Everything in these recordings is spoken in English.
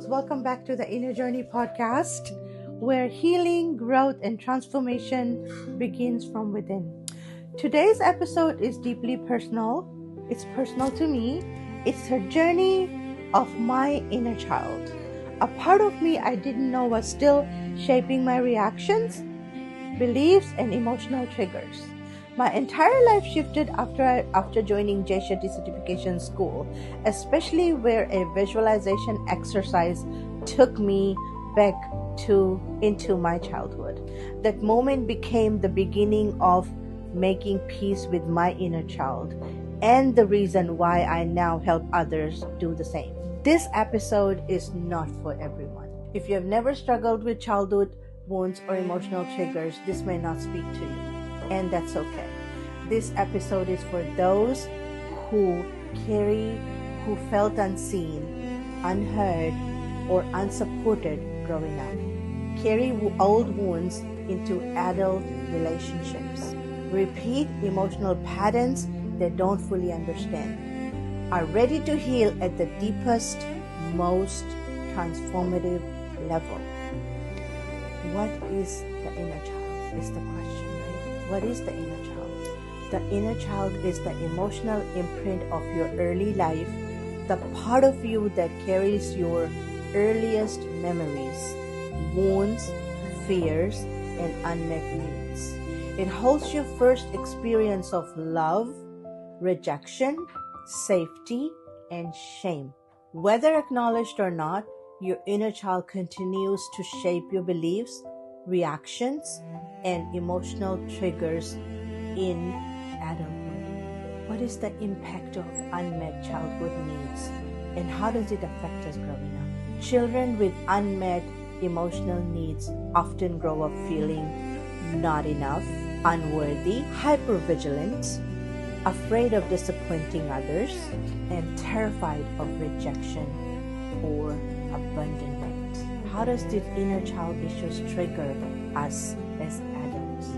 Welcome back to the Inner Journey podcast, where healing, growth, and transformation begins from within. Today's episode is deeply personal. It's personal to me. It's a journey of my inner child. A part of me I didn't know was still shaping my reactions, beliefs, and emotional triggers. My entire life shifted after joining Jay Shetty Certification School, especially where a visualization exercise took me back into my childhood. That moment became the beginning of making peace with my inner child and the reason why I now help others do the same. This episode is not for everyone. If you have never struggled with childhood wounds or emotional triggers, this may not speak to you, and that's okay. This episode is for those who felt unseen, unheard, or unsupported growing up, carry old wounds into adult relationships, repeat emotional patterns they don't fully understand, are ready to heal at the deepest, most transformative level. What is the inner child is the question, right? What is the inner child? The inner child is the emotional imprint of your early life, the part of you that carries your earliest memories, wounds, fears, and unmet needs. It holds your first experience of love, rejection, safety, and shame. Whether acknowledged or not, your inner child continues to shape your beliefs, reactions, and emotional triggers in adulthood. What is the impact of unmet childhood needs, and how does it affect us growing up? Children with unmet emotional needs often grow up feeling not enough, unworthy, hypervigilant, afraid of disappointing others, and terrified of rejection or abandonment. How does these inner child issues trigger us as adults?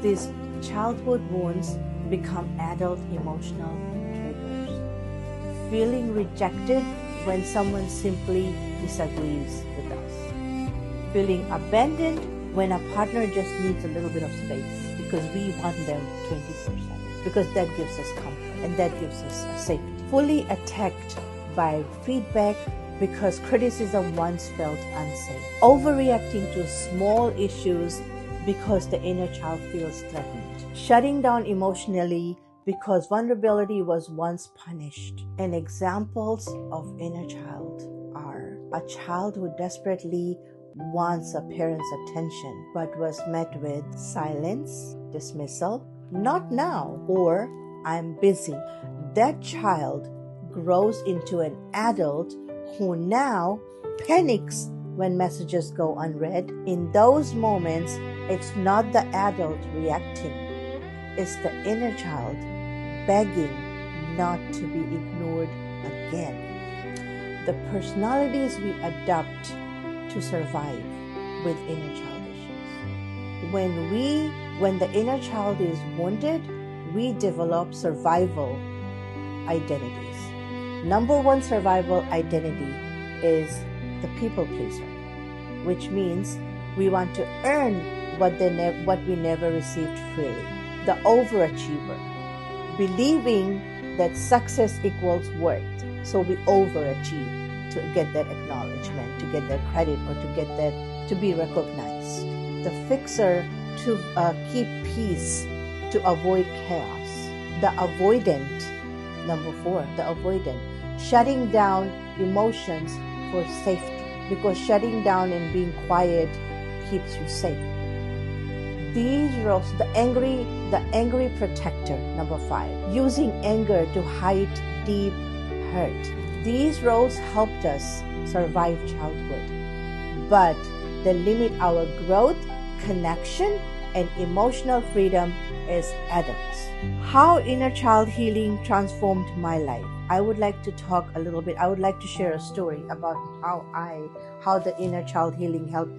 These childhood wounds become adult emotional triggers. Feeling rejected when someone simply disagrees with us. Feeling abandoned when a partner just needs a little bit of space because we want them 24/7. Because that gives us comfort and that gives us safety. Fully attacked by feedback because criticism once felt unsafe. Overreacting to small issues because the inner child feels threatened. Shutting down emotionally because vulnerability was once punished. And examples of inner child are a child who desperately wants a parent's attention but was met with silence, dismissal, not now, or I'm busy. That child grows into an adult who now panics when messages go unread. In those moments, it's not the adult reacting. It's the inner child begging not to be ignored again. The personalities we adopt to survive with inner child issues. When the inner child is wounded, we develop survival identities. Number one survival identity is the people pleaser, which means we want to earn what we never received freely. The overachiever, believing that success equals worth, so we overachieve to get that acknowledgement, to get that credit, or to be recognized. The fixer, to keep peace, to avoid chaos. The avoidant, number 4, the avoidant, shutting down emotions for safety, because shutting down and being quiet keeps you safe. These roles, the angry protector, number 5, using anger to hide deep hurt. These roles helped us survive childhood, but they limit our growth, connection, and emotional freedom as adults. How inner child healing transformed my life. I would like to talk a little bit. I would like to share a story about how the inner child healing helped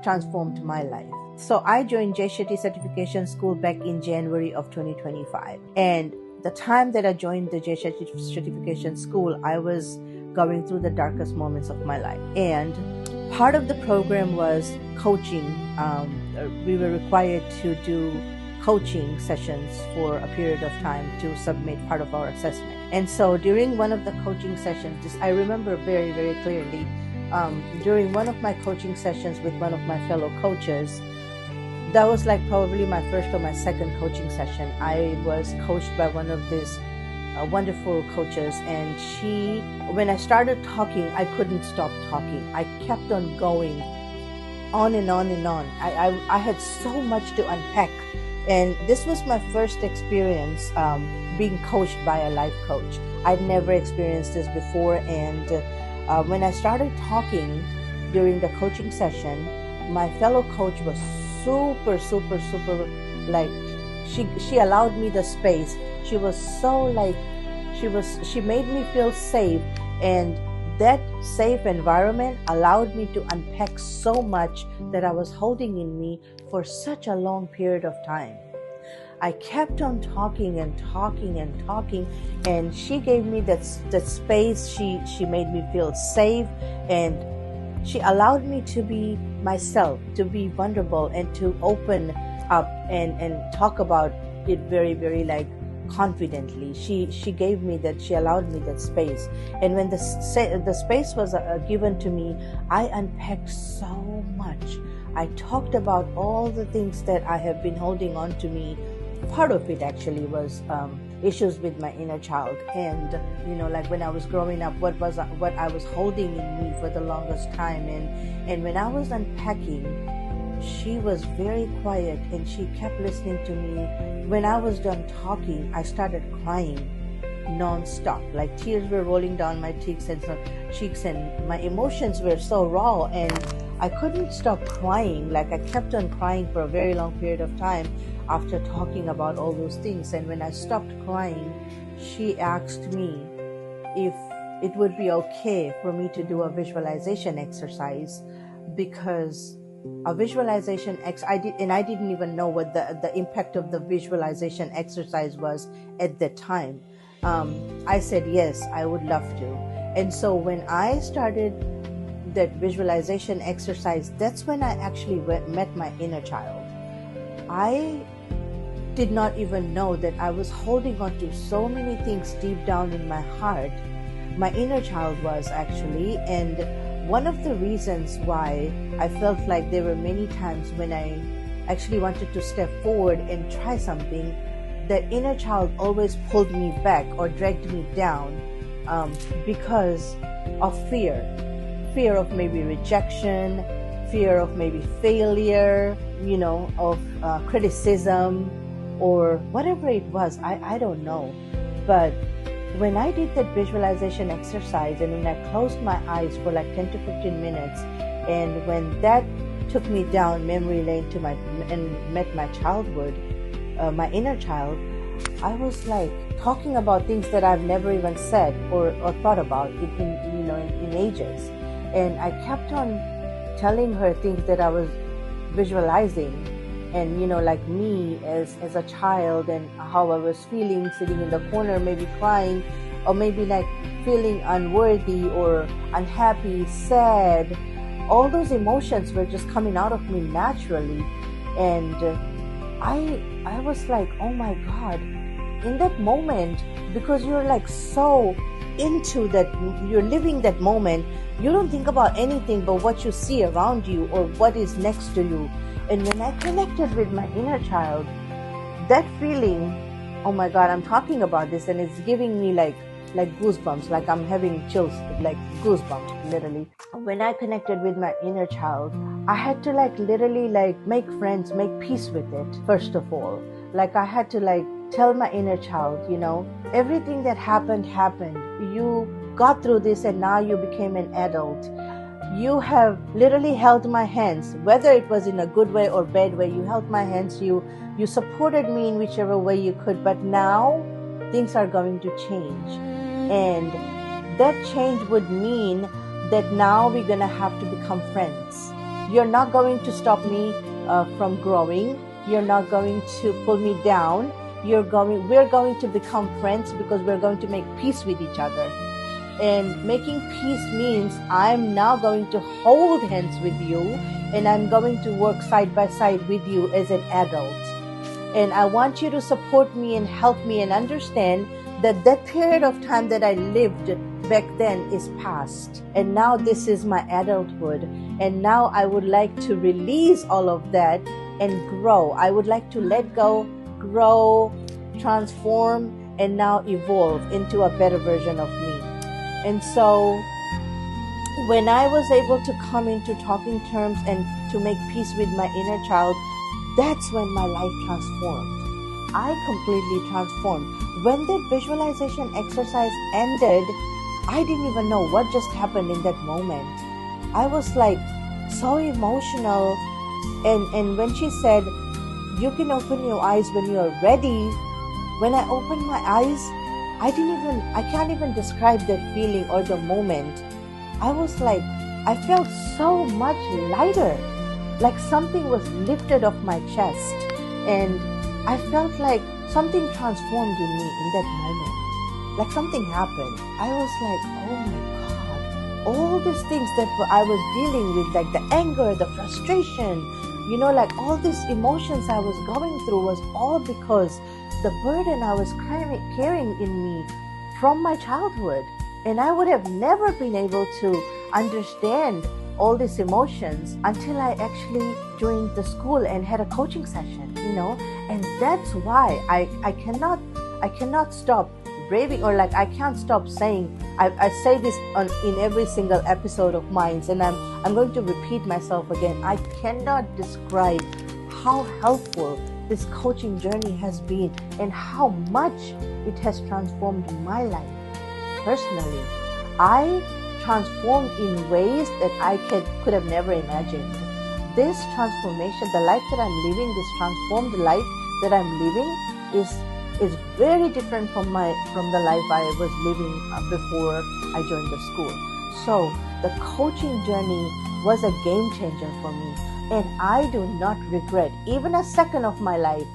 transformed my life. So I joined Jay Shetty Certification School back in January of 2025. And the time that I joined the Jay Shetty Certification School, I was going through the darkest moments of my life. And part of the program was coaching. We were required to do coaching sessions for a period of time to submit part of our assessment. And so during one of the coaching sessions, I remember very, very clearly, during one of my coaching sessions with one of my fellow coaches, that was like probably my first or my second coaching session. I was coached by one of these wonderful coaches, and when I started talking, I couldn't stop talking. I kept on going on and on and on. I had so much to unpack. And this was my first experience being coached by a life coach. I'd never experienced this before. And when I started talking during the coaching session, my fellow coach was super, super, super, like, she allowed me the space. She was so like, she made me feel safe. And that safe environment allowed me to unpack so much that I was holding in me for such a long period of time. I kept on talking and talking and talking, and she gave me that space. She made me feel safe, and she allowed me to be myself, to be vulnerable, and to open up and talk about it very, very like confidently. She gave me that, she allowed me that space. And when the space was given to me, I unpacked so much. I talked about all the things that I have been holding on to me. Part of it actually was issues with my inner child, and like when I was growing up, what I was holding in me for the longest time. And when I was unpacking, she was very quiet and she kept listening to me. When I was done talking, I started crying non-stop, like tears were rolling down my cheeks, and my emotions were so raw, and I couldn't stop crying. Like I kept on crying for a very long period of time after talking about all those things. And when I stopped crying, she asked me if it would be okay for me to do a visualization exercise, because a visualization I didn't even know what the impact of the visualization exercise was at the time. I said yes, I would love to. And so when I started that visualization exercise, that's when I actually met my inner child. I did not even know that I was holding on to so many things deep down in my heart. My inner child was actually, and one of the reasons why I felt like there were many times when I actually wanted to step forward and try something, that inner child always pulled me back or dragged me down because of fear of maybe rejection, fear of maybe failure, of criticism, or whatever it was. I don't know. But when I did that visualization exercise, and when I closed my eyes for like 10 to 15 minutes, and when that took me down memory lane and met my childhood, my inner child, I was like talking about things that I've never even said or thought about in ages. And I kept on telling her things that I was visualizing, and like me as a child, and how I was feeling sitting in the corner, maybe crying, or maybe like feeling unworthy or unhappy, sad. All those emotions were just coming out of me naturally. And I was like, oh my God, in that moment, because you're like so into that, you're living that moment, you don't think about anything but what you see around you or what is next to you. And when I connected with my inner child, that feeling, oh my God, I'm talking about this and it's giving me like goosebumps, like I'm having chills, like goosebumps, literally. When I connected with my inner child, I had to literally make friends, make peace with it, first of all. Like I had to tell my inner child, everything that happened. You got through this and now you became an adult. You have literally held my hands, whether it was in a good way or bad way. You held my hands, you supported me in whichever way you could, but now things are going to change. And that change would mean that now we're going to have to become friends. You're not going to stop me from growing. You're not going to pull me down. We're going to become friends because we're going to make peace with each other. And making peace means I'm now going to hold hands with you, and I'm going to work side by side with you as an adult. And I want you to support me and help me and understand that that period of time that I lived back then is past. And now this is my adulthood. And now I would like to release all of that and grow. I would like to let go, grow, transform, and now evolve into a better version of me. And so when I was able to come into talking terms and to make peace with my inner child, that's when my life transformed. I completely transformed. When the visualization exercise ended, I didn't even know what just happened in that moment. I was like so emotional. And when she said, you can open your eyes when you are ready, when I opened my eyes, I can't even describe that feeling or the moment. I was like, I felt so much lighter, like something was lifted off my chest. And I felt like something transformed in me in that moment. Like something happened. I was like, oh my God, all these things that I was dealing with, like the anger, the frustration, like all these emotions I was going through was all because the burden I was carrying in me from my childhood. And I would have never been able to understand all these emotions until I actually joined the school and had a coaching session, and that's why I cannot stop raving, or like I can't stop saying, I say this in every single episode of mine, and I'm going to repeat myself again. I cannot describe how helpful this coaching journey has been and how much it has transformed my life personally. I transformed in ways that I could have never imagined. This transformation, the life that I'm living, this transformed life that I'm living is very different from the life I was living before I joined the school. So the coaching journey was a game changer for me, and I do not regret even a second of my life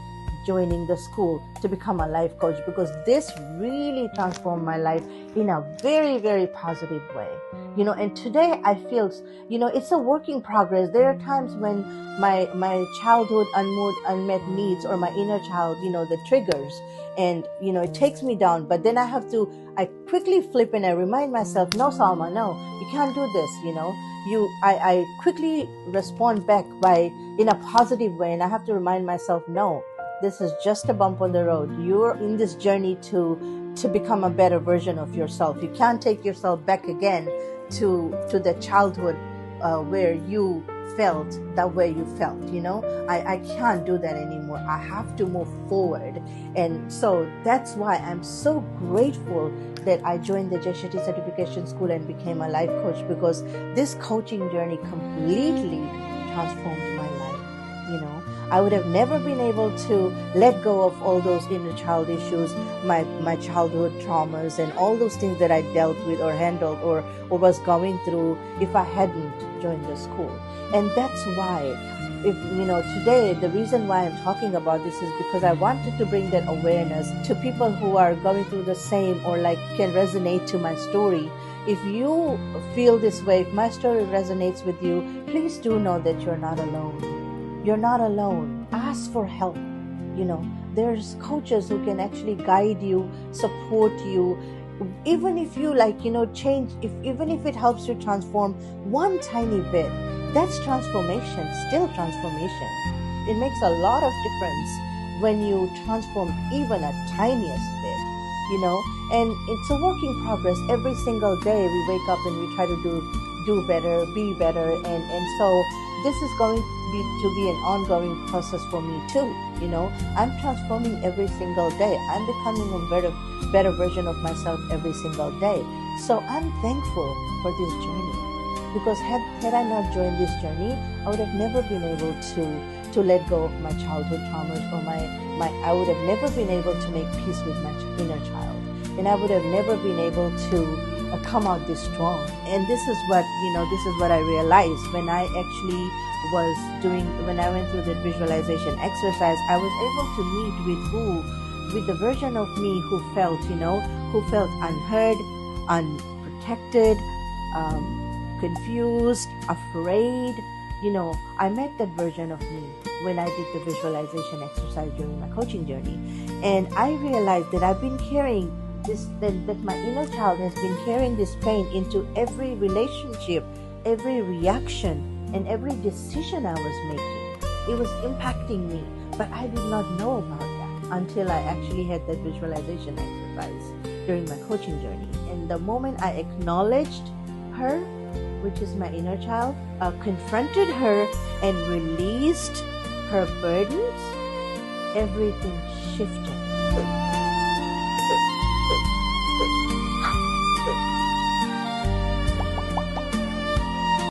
joining the school to become a life coach, because this really transformed my life in a very, very positive way. And today I feel, it's a work in progress. There are times when my childhood unmet needs, or my inner child, the triggers, and, it takes me down. But then I quickly flip and I remind myself, no, Salma, no, you can't do this, I quickly respond back in a positive way. And I have to remind myself, no, this is just a bump on the road. You're in this journey to become a better version of yourself. You can't take yourself back again to the childhood where you felt that way you felt. I can't do that anymore. I have to move forward. And so that's why I'm so grateful that I joined the Jeshati Certification School and became a life coach, because this coaching journey completely transformed my life. I would have never been able to let go of all those inner child issues, my childhood traumas, and all those things that I dealt with or handled or was going through if I hadn't joined the school. And that's why, today, the reason why I'm talking about this is because I wanted to bring that awareness to people who are going through the same, or like can resonate to my story. If you feel this way, if my story resonates with you, please do know that you're not alone. You're not alone. Ask for help. There's coaches who can actually guide you, support you. Even if you change, even if it helps you transform one tiny bit, that's transformation, still transformation. It makes a lot of difference when you transform even a tiniest bit, and it's a work in progress. Every single day we wake up and we try to do better, be better. And so this is going to be an ongoing process for me too. I'm transforming every single day. I'm becoming a better version of myself every single day. So I'm thankful for this journey, because had I not joined this journey, I would have never been able to let go of my childhood traumas, or I would have never been able to make peace with my inner child, and I would have never been able to come out this strong. And this is what I realized when I actually when I went through the visualization exercise. I was able to meet with the version of me who felt unheard, unprotected, unprotected, confused, afraid. I met that version of me when I did the visualization exercise during my coaching journey. And I realized that I've been carrying this, that my inner child has been carrying this pain into every relationship, every reaction, and every decision I was making. It was impacting me, but I did not know about that until I actually had that visualization exercise during my coaching journey. And the moment I acknowledged her, which is my inner child, confronted her and released her burdens, everything shifted.